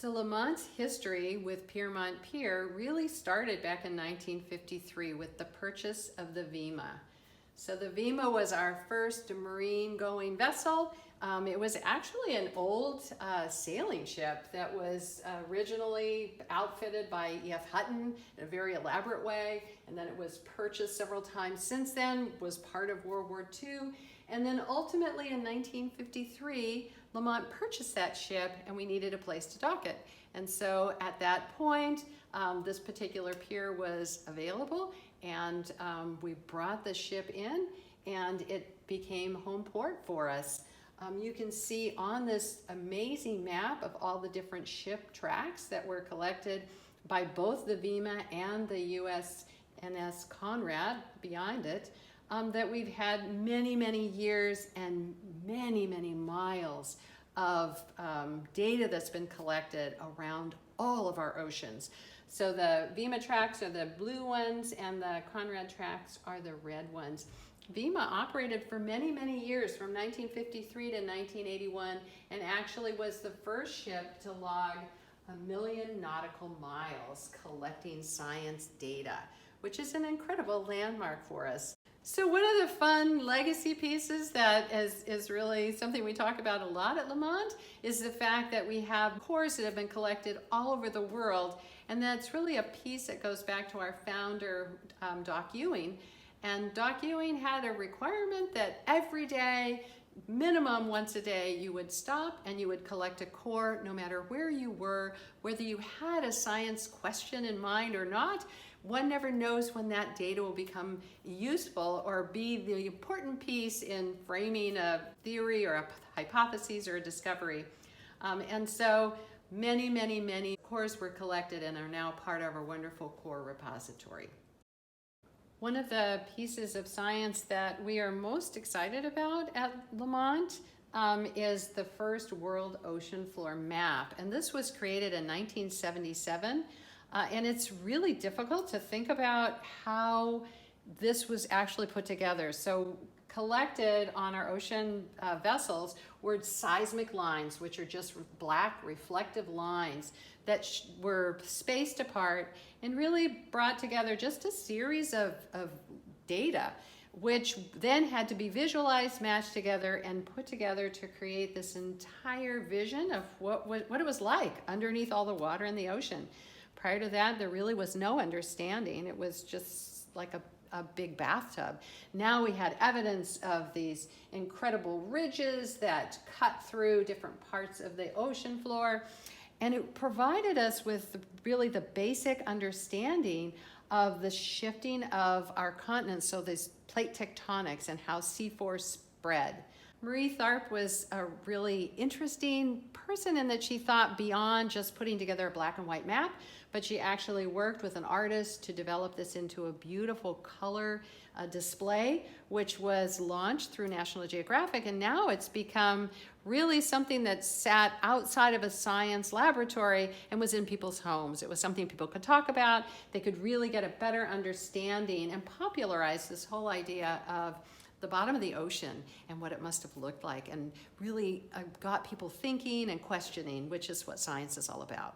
So Lamont's history with Piermont Pier really started back in 1953 with the purchase of the Vema. So the Vema was our first marine-going vessel. It was actually an old sailing ship that was originally outfitted by E.F. Hudson in a very elaborate way, and then it was purchased several times since then, was part of World War II, and then ultimately in 1953, Lamont purchased that ship and we needed a place to dock it. And so at that point, this particular pier was available, and we brought the ship in and it became home port for us. You can see on this amazing map of all the different ship tracks that were collected by both the Vema and the USNS Conrad behind it, that we've had many, many years and many, many miles of data that's been collected around all of our oceans. So the Vema tracks are the blue ones and the Conrad tracks are the red ones. Vema operated for many, many years, from 1953 to 1981, and actually was the first ship to log 1 million nautical miles collecting science data, which is an incredible landmark for us. So one of the fun legacy pieces that is really something we talk about a lot at Lamont is the fact that we have cores that have been collected all over the world, and that's really a piece that goes back to our founder, Doc Ewing. And Doc Ewing had a requirement that every day, minimum once a day, you would stop and you would collect a core no matter where you were, whether you had a science question in mind or not. One never knows when that data will become useful or be the important piece in framing a theory or a hypothesis or a discovery. And so many, many, many cores were collected and are now part of our wonderful core repository. One of the pieces of science that we are most excited about at Lamont is the first world ocean floor map. And this was created in 1977. And it's really difficult to think about how this was actually put together. So collected on our ocean vessels were seismic lines, which are just black reflective lines that were spaced apart and really brought together just a series of data, which then had to be visualized, matched together, and put together to create this entire vision of what it was like underneath all the water in the ocean. Prior to that, there really was no understanding. It was just like a big bathtub. Now we had evidence of these incredible ridges that cut through different parts of the ocean floor. And it provided us with really the basic understanding of the shifting of our continents, so this plate tectonics and how C4 spread. Marie Tharp was a really interesting person in that she thought beyond just putting together a black and white map, but she actually worked with an artist to develop this into a beautiful color display, which was launched through National Geographic, and now it's become really something that sat outside of a science laboratory and was in people's homes. It was something people could talk about. They could really get a better understanding and popularize this whole idea of the bottom of the ocean and what it must have looked like, and really got people thinking and questioning, which is what science is all about.